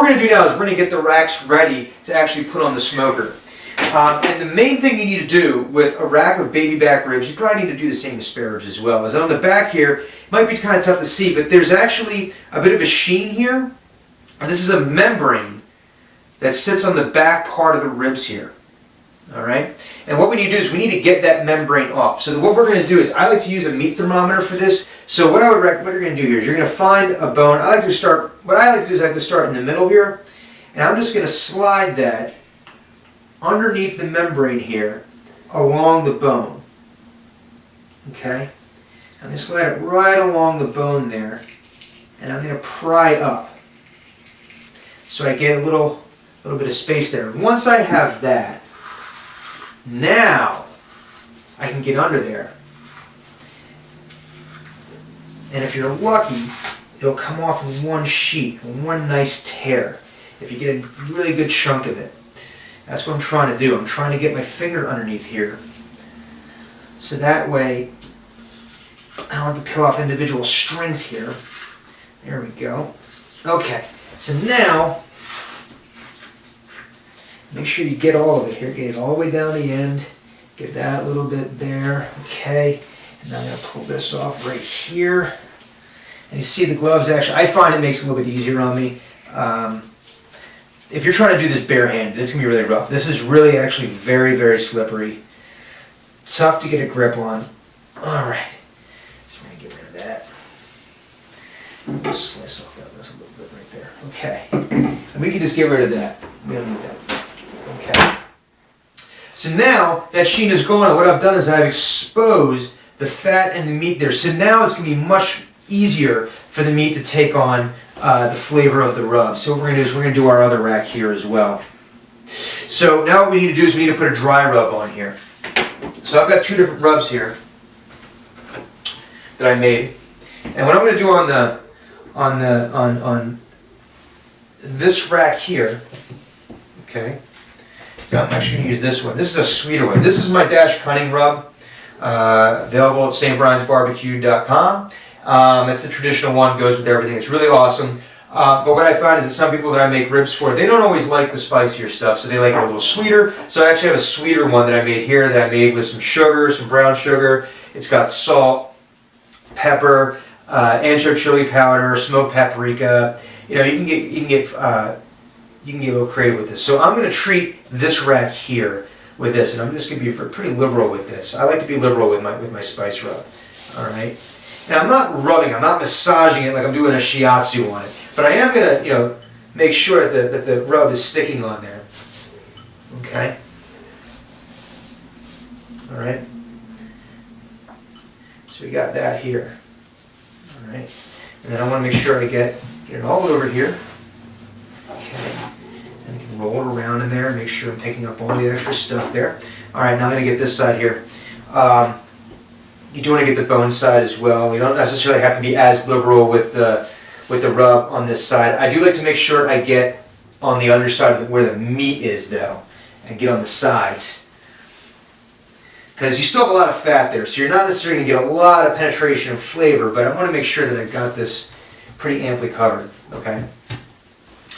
we're going to do now is we're going to get the racks ready to actually put on the smoker. And the main thing you need to do with a rack of baby back ribs, you probably need to do the same with spare ribs as well, is on the back here, it might be kind of tough to see, but there's actually a bit of a sheen here. And this is a membrane that sits on the back part of the ribs here. Alright? And what we need to do is we need to get that membrane off. So what we're going to do is, I like to use a meat thermometer for this. So what you're going to do here is you're going to find a bone. What I like to do is I like to start in the middle here. And I'm just going to slide that underneath the membrane here along the bone. Okay? I'm going to slide it right along the bone there. And I'm going to pry up. So I get a little bit of space there. And once I have that, now I can get under there. And if you're lucky, it'll come off in one sheet, in one nice tear, if you get a really good chunk of it. That's what I'm trying to do. I'm trying to get my finger underneath here, so that way I don't have to peel off individual strings here. There we go. Okay, so now make sure you get all of it here. Get it all the way down the end. Get that a little bit there. Okay. And now I'm going to pull this off right here. And you see the gloves actually, I find it makes it a little bit easier on me. If you're trying to do this barehanded, it's going to be really rough. This is really actually very, very slippery. Tough to get a grip on. Alright. So I'm going to get rid of that. Just slice off this a little bit right there. Okay. And we can just get rid of that. We don't need that. Okay. So now that sheen is gone, what I've done is I've exposed the fat and the meat there. So now it's going to be much easier for the meat to take on the flavor of the rub. So what we're going to do is we're going to do our other rack here as well. So now what we need to do is we need to put a dry rub on here. So I've got two different rubs here that I made. And what I'm going to do on this rack here, okay, so I'm actually going to use this one. This is a sweeter one. This is my Dash Cunning rub, available at stbriansbarbecue.com. It's the traditional one, goes with everything. It's really awesome. But what I find is that some people that I make ribs for, they don't always like the spicier stuff, so they like it a little sweeter. So I actually have a sweeter one that I made here that I made with some sugar, some brown sugar. It's got salt, pepper, ancho chili powder, smoked paprika. You know, you can get a little creative with this. So I'm going to treat this rack here with this, and I'm just going to be pretty liberal with this. I like to be liberal with my spice rub. All right. And I'm not rubbing, I'm not massaging it like I'm doing a shiatsu on it. But I am going to, make sure that the rub is sticking on there. Okay? Alright? So we got that here. Alright? And then I want to make sure I get it all over here. Okay. And you can roll it around in there and make sure I'm picking up all the extra stuff there. Alright, now I'm going to get this side here. You do want to get the bone side as well. You don't necessarily have to be as liberal with the rub on this side. I do like to make sure I get on the underside where the meat is though, and get on the sides. Because you still have a lot of fat there, so you're not necessarily going to get a lot of penetration and flavor, but I want to make sure that I've got this pretty amply covered. Okay?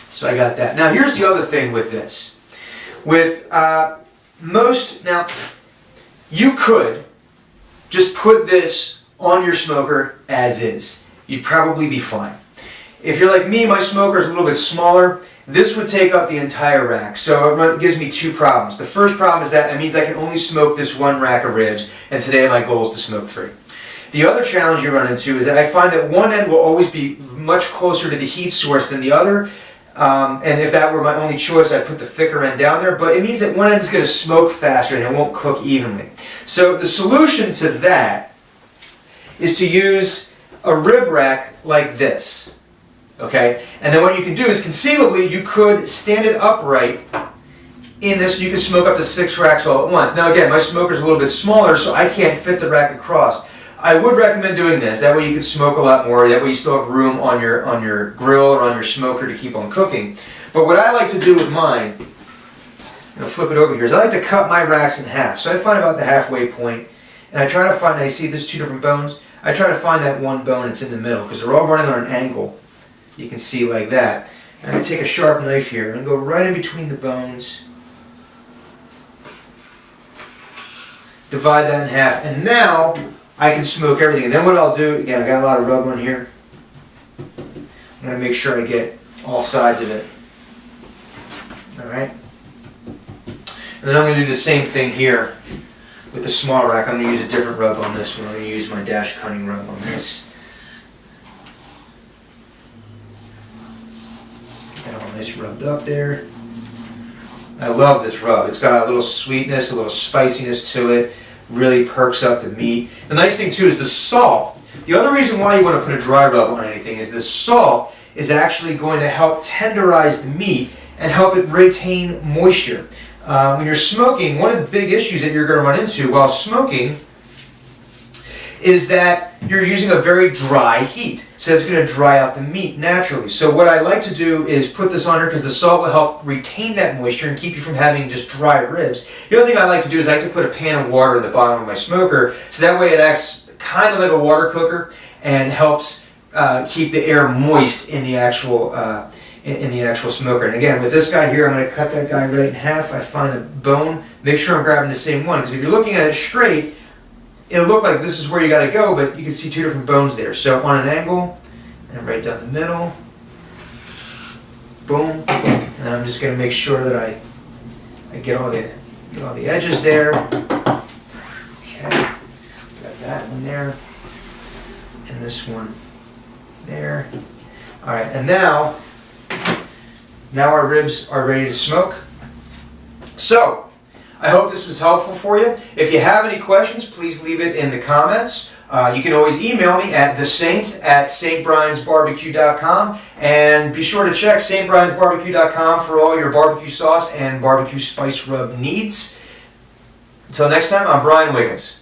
So I got that. Now here's the other thing with this. With now you could just put this on your smoker as is. You'd probably be fine. If you're like me, my smoker is a little bit smaller, this would take up the entire rack. So it gives me two problems. The first problem is that it means I can only smoke this one rack of ribs, and today my goal is to smoke 3. The other challenge you run into is that I find that one end will always be much closer to the heat source than the other. And if that were my only choice, I'd put the thicker end down there, but it means that one end is going to smoke faster and it won't cook evenly. So the solution to that is to use a rib rack like this. Okay? And then what you can do is conceivably you could stand it upright in this, you can smoke up to 6 racks all at once. Now again, my smoker's a little bit smaller, so I can't fit the rack across. I would recommend doing this. That way you can smoke a lot more. That way you still have room on your grill or on your smoker to keep on cooking. But what I like to do with mine, I'm going to flip it over here, is I like to cut my racks in half. So I find about the halfway point, and I try to find, I see there's 2 different bones. I try to find that one bone that's in the middle, because they're all running on an angle. You can see like that. I'm going to take a sharp knife here and go right in between the bones. Divide that in half. And now I can smoke everything. And then what I'll do, again, I got a lot of rub on here. I'm going to make sure I get all sides of it. Alright? And then I'm going to do the same thing here with the small rack. I'm going to use a different rub on this one. I'm going to use my Dash Cunning rub on this. Get all nice rubbed up there. I love this rub. It's got a little sweetness, a little spiciness to it. Really perks up the meat. The nice thing too is the salt. The other reason why you want to put a dry rub on anything is the salt is actually going to help tenderize the meat and help it retain moisture. When you're smoking, one of the big issues that you're going to run into while smoking is that you're using a very dry heat. So it's going to dry out the meat naturally. So what I like to do is put this on here because the salt will help retain that moisture and keep you from having just dry ribs. The other thing I like to do is I like to put a pan of water in the bottom of my smoker so that way it acts kind of like a water cooker and helps keep the air moist in the actual smoker. And again, with this guy here, I'm going to cut that guy right in half. I find a bone. Make sure I'm grabbing the same one because if you're looking at it straight, it'll look like this is where you got to go, but you can see two different bones there. So on an angle, and right down the middle, boom. And I'm just going to make sure that I get all the edges there. Okay, got that one there, and this one there. All right, and now our ribs are ready to smoke. So, I hope this was helpful for you. If you have any questions, please leave it in the comments. You can always email me at thesaint@stbriansbarbecue.com, and be sure to check stbriansbarbecue.com for all your barbecue sauce and barbecue spice rub needs. Until next time, I'm Brian Wiggins.